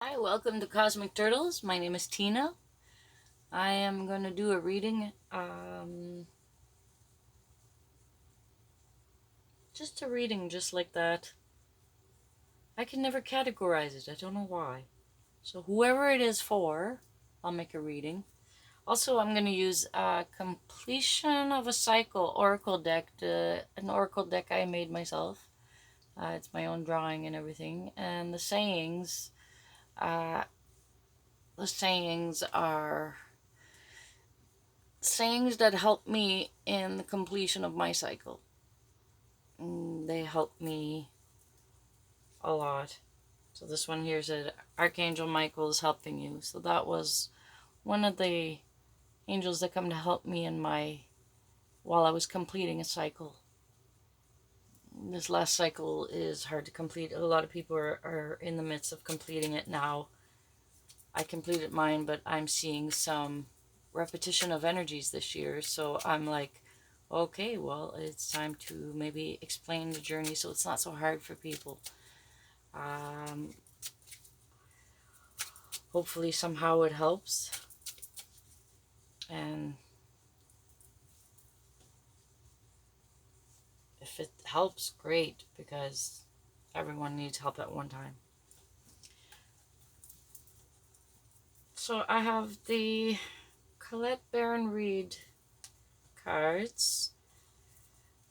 Hi, welcome to Cosmic Turtles. My name is Tina. I am going to do a reading, just a reading just like that. I can never categorize it, I don't know why. So whoever it is for, I'll make a reading. Also, I'm going to use a completion of a cycle oracle deck, an oracle deck I made myself. It's my own drawing and everything. And uh, the sayings are sayings that help me in the completion of my cycle. They help me a lot. So this one here said, Archangel Michael is helping you. So that was one of the angels that come to help me while I was completing a cycle. This last cycle is hard to complete. A lot of people are in the midst of completing it now. I completed mine, but I'm seeing some repetition of energies this year. So I'm like, okay, well, it's time to maybe explain the journey so it's not so hard for people. Hopefully somehow it helps. And if it helps, great, because everyone needs help at one time. So I have the Colette Baron Reed cards.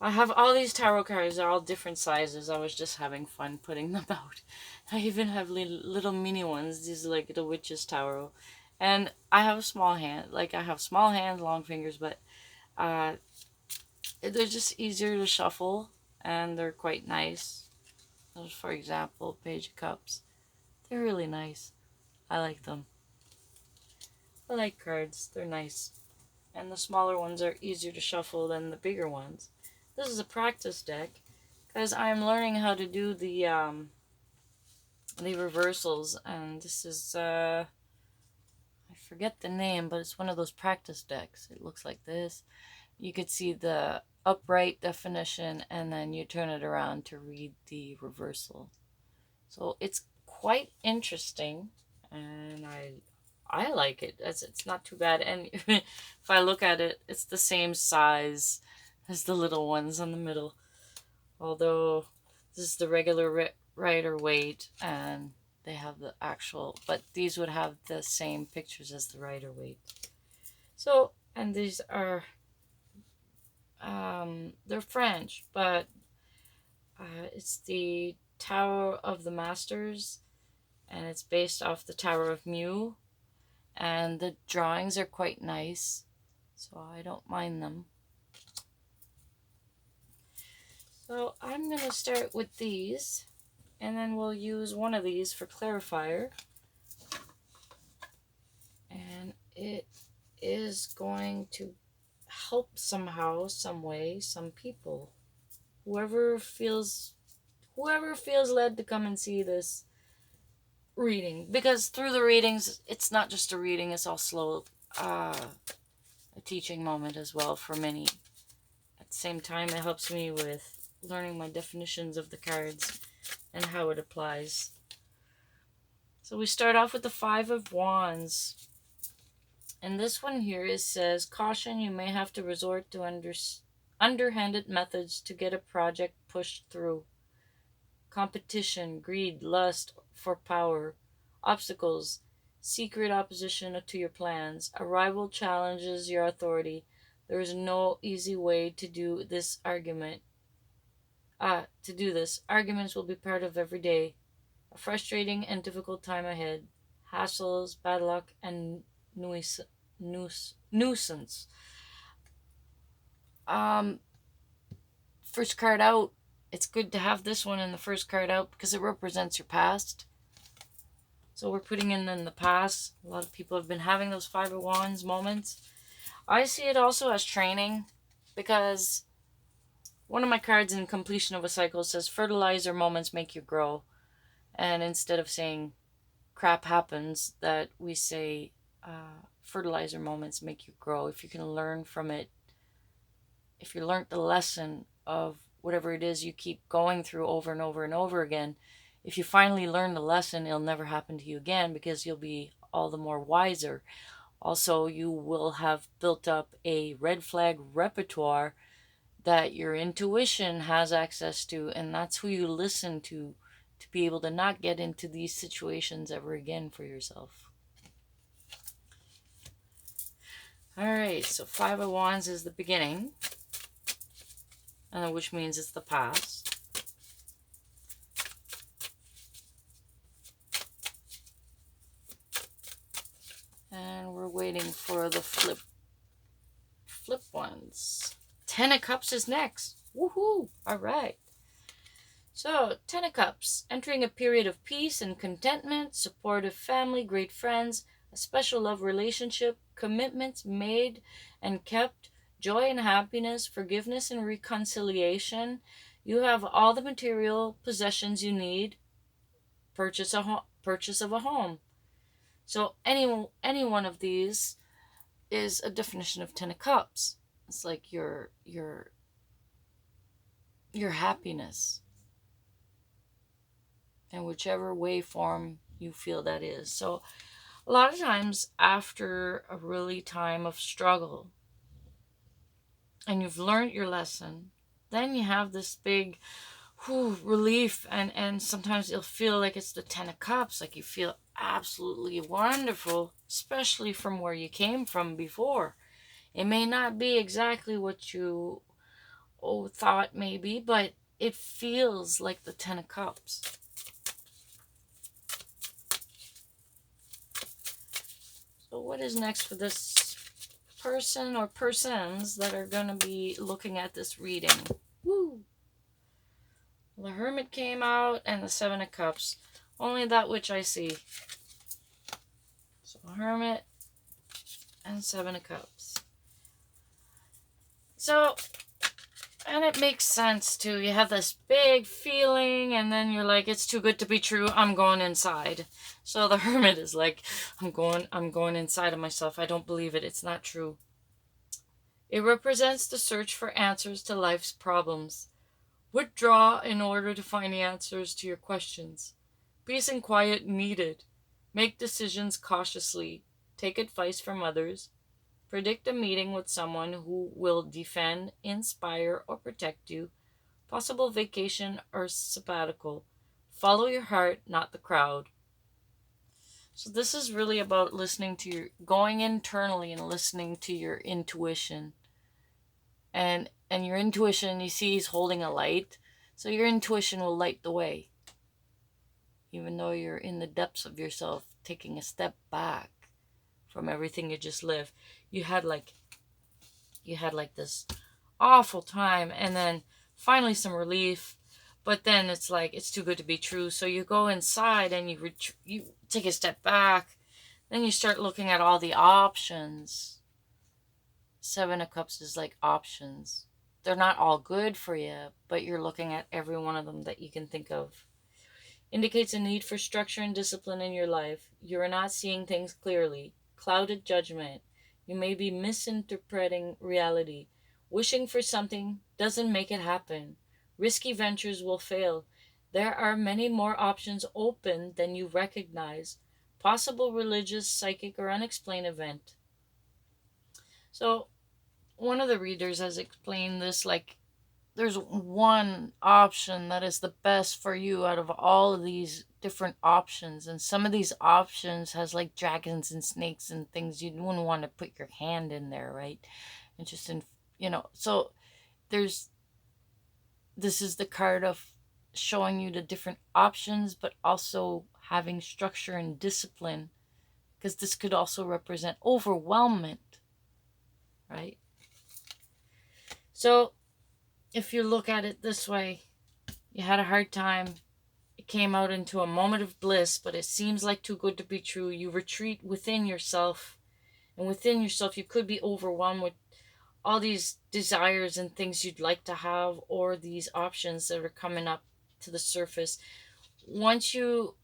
I have all these tarot cards. They're all different sizes. I was just having fun putting them out. I even have little mini ones. These are like the Witch's Tarot. And I have a small hand. Like, I have small hands, long fingers, but they're just easier to shuffle. And they're quite nice. Those, for example, Page of Cups. They're really nice. I like them. I like cards. They're nice. And the smaller ones are easier to shuffle than the bigger ones. This is a practice deck because I'm learning how to do the reversals, and this is I forget the name, but it's one of those practice decks. It looks like this. You could see the upright definition, and then you turn it around to read the reversal. So it's quite interesting, and I like it. It's not too bad, and if I look at it, it's the same size as the little ones on the middle. Although this is the regular Rider weight, and they have the actual, but these would have the same pictures as the Rider weight. So, and these are they're French, but it's the Tower of the Masters, and it's based off the Tower of Mew, and the drawings are quite nice, so I don't mind them. So I'm going to start with these, and then we'll use one of these for clarifier. And it is going to help somehow, some way, some people. Whoever feels led to come and see this reading. Because through the readings, it's not just a reading, it's also a teaching moment as well for many. At the same time, it helps me with learning my definitions of the cards and how it applies. So we start off with the Five of Wands. And this one here says, caution, you may have to resort to underhanded methods to get a project pushed through. Competition, greed, lust for power, obstacles, secret opposition to your plans. A rival challenges your authority. There is no easy way to do this. Arguments will be part of every day. A frustrating and difficult time ahead. Hassles, bad luck, and nuisance. First card out. It's good to have this one in the first card out because it represents your past. So we're putting in the past. A lot of people have been having those Five of Wands moments. I see it also as training, because one of my cards in completion of a cycle says fertilizer moments make you grow. And instead of saying crap happens, that we say fertilizer moments make you grow. If you can learn from it, if you learned the lesson of whatever it is you keep going through over and over and over again, if you finally learn the lesson, it'll never happen to you again because you'll be all the more wiser. Also, you will have built up a red flag repertoire that your intuition has access to, and that's who you listen to be able to not get into these situations ever again for yourself. Alright, so Five of Wands is the beginning, and which means it's the past. And we're waiting for the flip ones. Ten of Cups is next. Woohoo! Alright. So, Ten of Cups. Entering a period of peace and contentment, supportive family, great friends, a special love relationship, commitments made and kept, joy and happiness, forgiveness and reconciliation. You have all the material possessions you need. Purchase of a home. So any one of these is a definition of Ten of Cups. It's like your happiness, in whichever way form you feel that is. So a lot of times after a really time of struggle and you've learned your lesson, then you have this big relief, and sometimes you'll feel like it's the Ten of Cups, like you feel absolutely wonderful, especially from where you came from before. It may not be exactly what you thought maybe, but it feels like the Ten of Cups. So what is next for this person or persons that are going to be looking at this reading? Woo! The Hermit came out and the Seven of Cups. Only that which I see. So Hermit and Seven of Cups. So, and it makes sense too. You have this big feeling and then you're like, it's too good to be true. I'm going inside. So the Hermit is like, I'm going inside of myself. I don't believe it. It's not true. It represents the search for answers to life's problems. Withdraw in order to find the answers to your questions. Peace and quiet needed. Make decisions cautiously. Take advice from others. Predict a meeting with someone who will defend, inspire, or protect you. Possible vacation or sabbatical. Follow your heart, not the crowd. So this is really about listening to going internally and listening to your intuition. And your intuition, you see he's holding a light. So your intuition will light the way. Even though you're in the depths of yourself, taking a step back from everything you just lived. You had like this awful time, and then finally some relief, but then it's like it's too good to be true. So you go inside and you take a step back, then you start looking at all the options. Seven of Cups is like options. They're not all good for you, but you're looking at every one of them that you can think of. Indicates a need for structure and discipline in your life. You are not seeing things clearly. Clouded judgment. You may be misinterpreting reality. Wishing for something doesn't make it happen. Risky ventures will fail. There are many more options open than you recognize. Possible religious, psychic, or unexplained event. So, one of the readers has explained this like there's one option that is the best for you out of all of these different options, and some of these options has like dragons and snakes and things you wouldn't want to put your hand in there, right? And just in, so this is the card of showing you the different options, but also having structure and discipline, because this could also represent overwhelmment, right? So if you look at it this way, you had a hard time, it came out into a moment of bliss, but it seems like too good to be true. You retreat within yourself, and within yourself you could be overwhelmed with all these desires and things you'd like to have, or these options that are coming up to the surface. Once you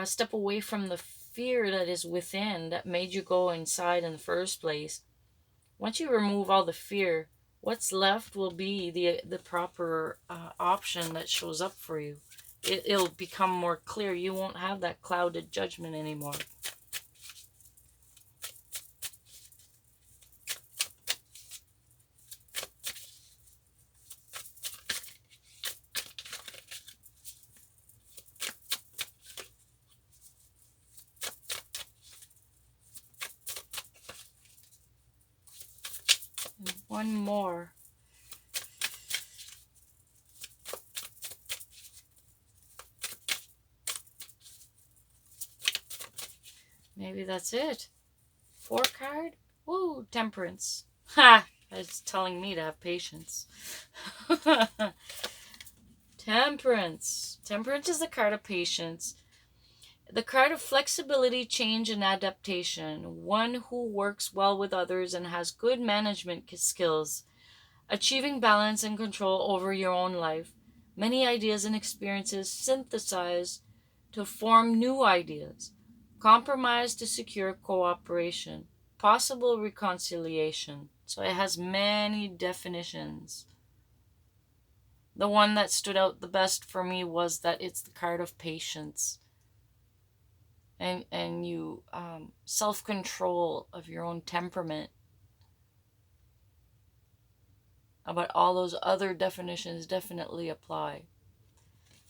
step away from the fear that is within that made you go inside in the first place, once you remove all the fear, what's left will be the proper option that shows up for you. It'll become more clear. You won't have that clouded judgment anymore. And one more. Maybe that's it. 4 card? Woo, temperance. Ha! It's telling me to have patience. Temperance. Temperance is the card of patience. The card of flexibility, change, and adaptation. One who works well with others and has good management skills. Achieving balance and control over your own life. Many ideas and experiences synthesized to form new ideas. Compromise to secure cooperation. Possible reconciliation. So it has many definitions. The one that stood out the best for me was that it's the card of patience. And you self-control of your own temperament. But all those other definitions definitely apply.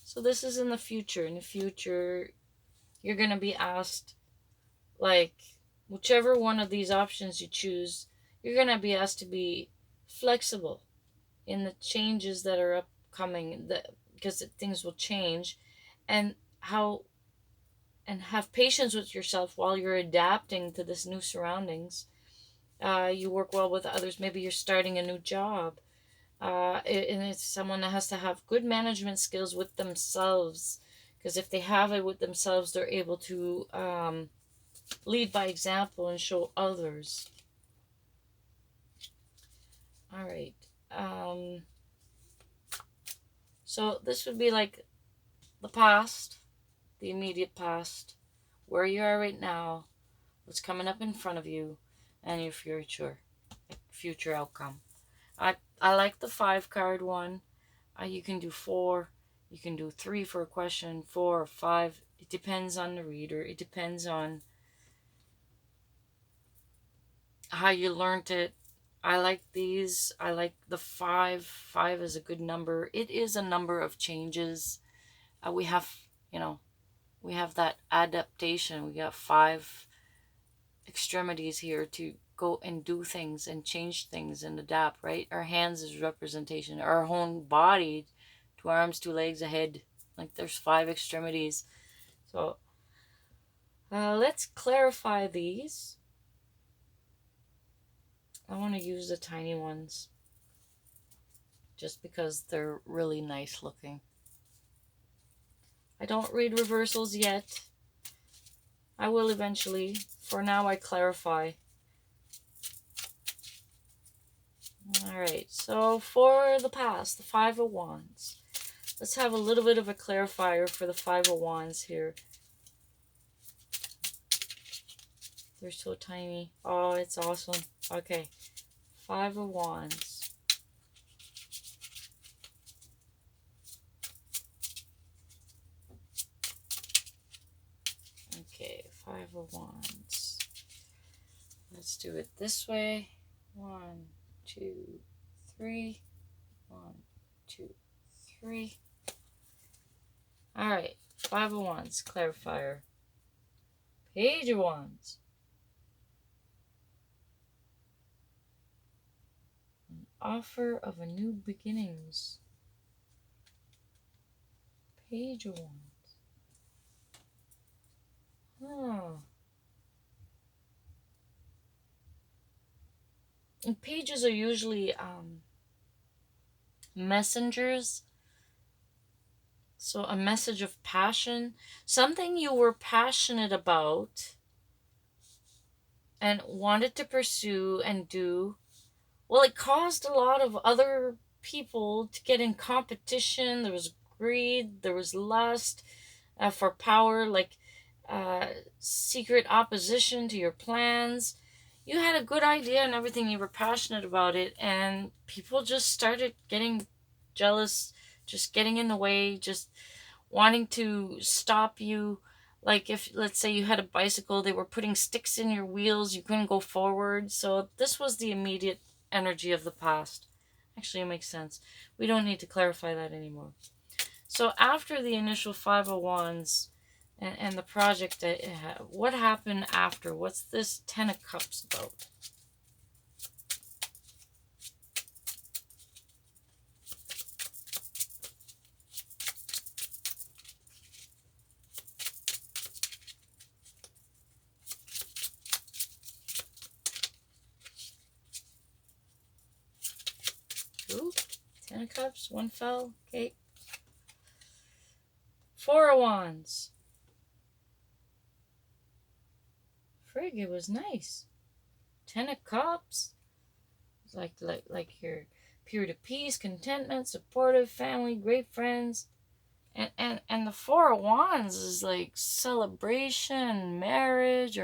So this is in the future. In the future, you're going to be asked, like, whichever one of these options you choose, you're going to be asked to be flexible in the changes that are upcoming, because things will change, and have patience with yourself while you're adapting to this new surroundings. You work well with others. Maybe you're starting a new job. And it's someone that has to have good management skills with themselves. Because if they have it with themselves, they're able to lead by example and show others. All right. So this would be like the past, the immediate past, where you are right now, what's coming up in front of you, and your future outcome. I like the 5 card one. You can do 4. You can do 3 for a question, 4 or 5. It depends on the reader. It depends on how you learned it. I like these. I like the 5. 5 is a good number. It is a number of changes. We have that adaptation. We got 5 extremities here to go and do things and change things and adapt, right? Our hands is representation. Our whole body, 2 arms, 2 legs, a head. Like there's 5 extremities. So let's clarify these. I want to use the tiny ones just because they're really nice looking. I don't read reversals yet. I will eventually. For now, I clarify. Alright, so for the past, the 5 of Wands. Let's have a little bit of a clarifier for the 5 of Wands here. They're so tiny. Oh, it's awesome. Okay, 5 of Wands. Okay, 5 of Wands. Let's do it this way. 1, 2, 3. 1, 2, 3. Alright, 5 of Wands, clarifier. Page of Wands. An offer of a new beginnings. Page of Wands. Oh. And pages are usually messengers. So a message of passion, something you were passionate about and wanted to pursue and do. Well, it caused a lot of other people to get in competition. There was greed, there was lust for power, like secret opposition to your plans. You had a good idea and everything, you were passionate about it, and people just started getting jealous, just getting in the way, just wanting to stop you. Like if, let's say you had a bicycle, they were putting sticks in your wheels, you couldn't go forward. So this was the immediate energy of the past. Actually, it makes sense. We don't need to clarify that anymore. So after the initial 5 of Wands and the project, that what happened after? What's this 10 of Cups about? Ooh, 10 of Cups, one fell. Okay. 4 of Wands. Frig, it was nice. 10 of Cups. Like your period of peace, contentment, supportive family, great friends. And the 4 of Wands is like celebration, marriage,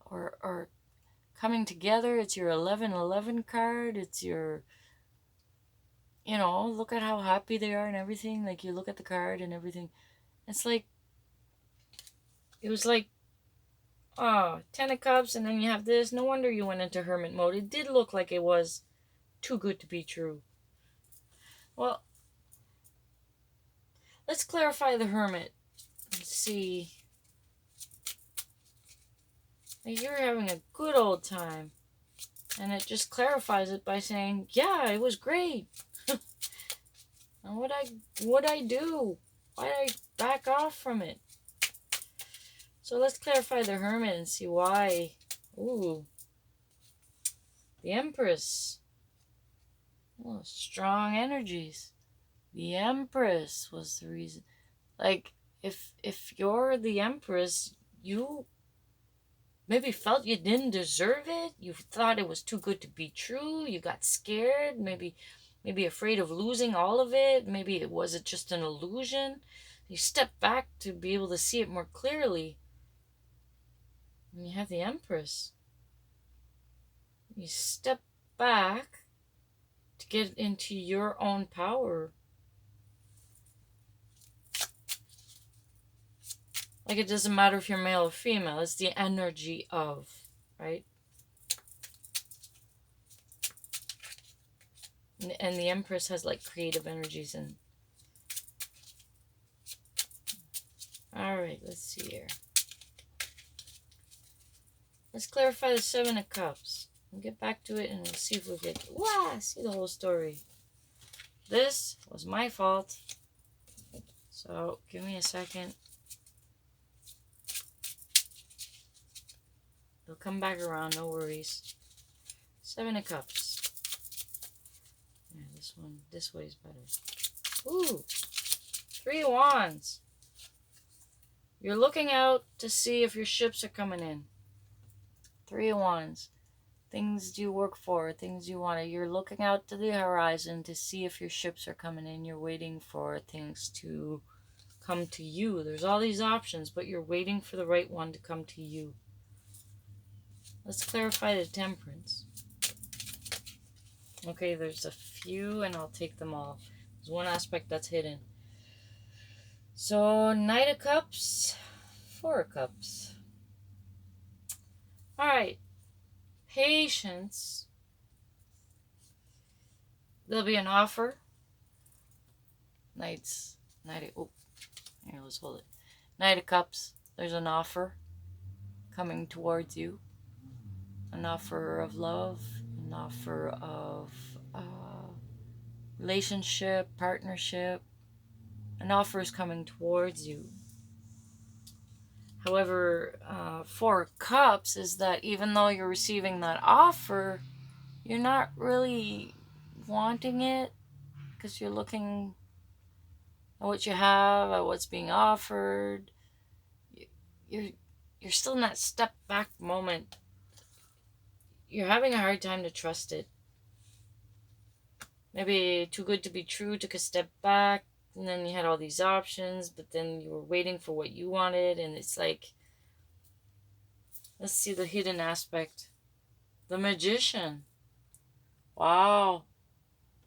or coming together. It's your 1111 card. It's your, you know, look at how happy they are and everything. Like you look at the card and everything. It's like, it was like, oh, 10 of Cups, and then you have this. No wonder you went into hermit mode. It did look like it was too good to be true. Well, let's clarify the hermit. Let's see. You're having a good old time. And it just clarifies it by saying, yeah, it was great. And what'd I do? Why did I back off from it? So let's clarify the hermit and see why. Ooh. The Empress. Oh, strong energies. The Empress was the reason. Like, if you're the Empress, you maybe felt you didn't deserve it. You thought it was too good to be true. You got scared. Maybe afraid of losing all of it. Maybe it was just an illusion. You step back to be able to see it more clearly. And you have the Empress. You step back to get into your own power. Like it doesn't matter if you're male or female. It's the energy of, right? And the Empress has like creative energies and... Alright, let's see here. Let's clarify the 7 of Cups. We'll get back to it and we'll see if we get... Wow! See the whole story. This was my fault. So, give me a second. They'll come back around, no worries. 7 of Cups. Yeah, this way is better. Ooh! 3 of Wands. You're looking out to see if your ships are coming in. 3 of Wands. Things you work for, things you want. You're looking out to the horizon to see if your ships are coming in. You're waiting for things to come to you. There's all these options, but you're waiting for the right one to come to you. Let's clarify the Temperance. Okay, there's a few, and I'll take them all. There's one aspect that's hidden. So, Knight of Cups, 4 of Cups. Alright. Patience. There'll be an offer. Oh, here, let's hold it. Knight of Cups. There's an offer coming towards you. An offer of love. An offer of relationship, partnership. An offer is coming towards you. However, 4 of Cups is that even though you're receiving that offer, you're not really wanting it because you're looking at what you have, at what's being offered. You're still in that step back moment. You're having a hard time to trust it. Maybe too good to be true, took a step back, and then you had all these options, but then you were waiting for what you wanted, and it's like, let's see the hidden aspect. The Magician. Wow.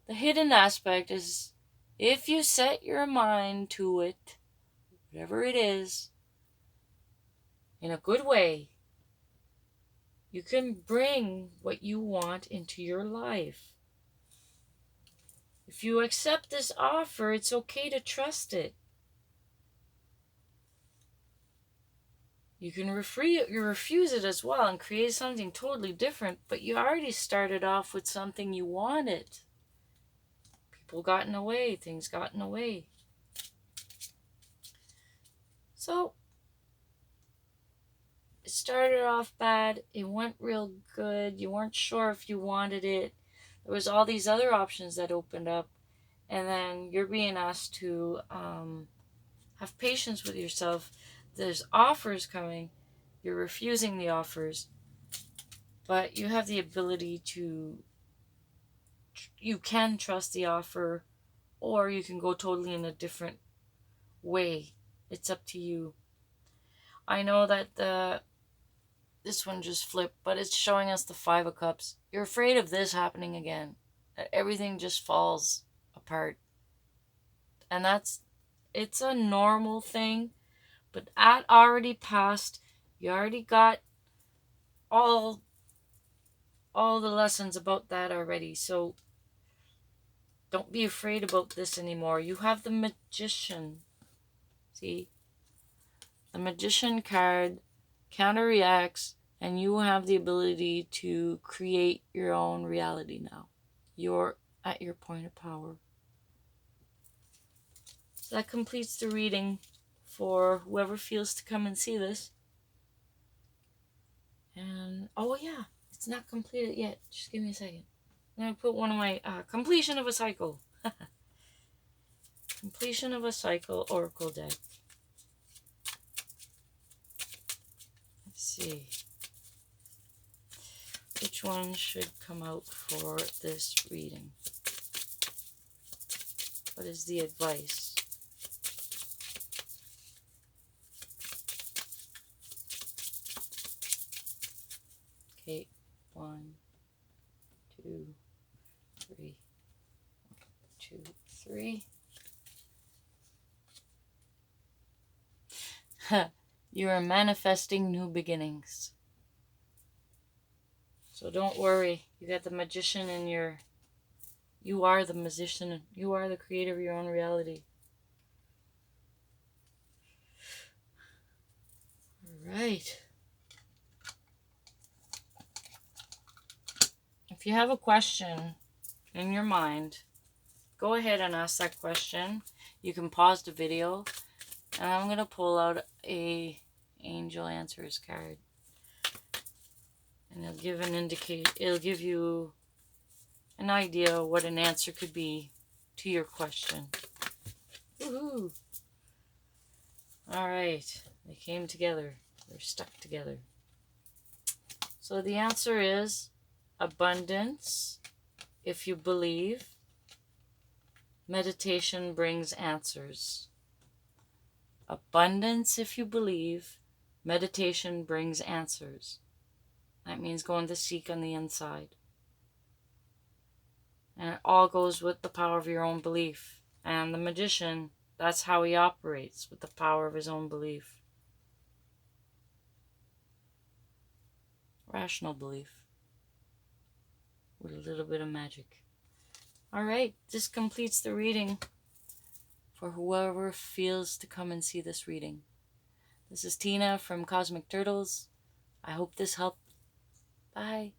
The hidden aspect is if you set your mind to it, whatever it is, in a good way, you can bring what you want into your life. If you accept this offer, it's okay to trust it. You can refuse it as well and create something totally different, but you already started off with something you wanted. People got in the way, things got in the way. So, it started off bad, it went real good, you weren't sure if you wanted it. There was all these other options that opened up, and then you're being asked to have patience with yourself. There's offers coming. You're refusing the offers, but you have the ability to, you can trust the offer, or you can go totally in a different way. It's up to you. I know that this one just flipped, but it's showing us the Five of Cups. You're afraid of this happening again, that everything just falls apart. And it's a normal thing, but that already passed. You already got all the lessons about that already. So don't be afraid about this anymore. You have the Magician. See? The Magician card counterreacts, and you have the ability to create your own reality now. You're at your point of power. So that completes the reading for whoever feels to come and see this. And, oh yeah, it's not completed yet. Just give me a second. I'm going to put one of my, completion of a cycle. Completion of a cycle oracle deck. Let's see. Which one should come out for this reading? What is the advice? Okay, 1, 2, 3. 1, 2, 3. You are manifesting new beginnings. So don't worry. You got the Magician in your... You are the magician. You are the creator of your own reality. Alright. If you have a question in your mind, go ahead and ask that question. You can pause the video. And I'm going to pull out a Angel Answers card. And it'll give it'll give you an idea of what an answer could be to your question. Woohoo! Alright, they came together. They're stuck together. So the answer is abundance. If you believe, meditation brings answers. Abundance, if you believe, meditation brings answers. That means going to seek on the inside. And it all goes with the power of your own belief. And the Magician, that's how he operates, with the power of his own belief. Rational belief. With a little bit of magic. Alright, this completes the reading for whoever feels to come and see this reading. This is Tina from Cosmic Turtles. I hope this helped. Bye.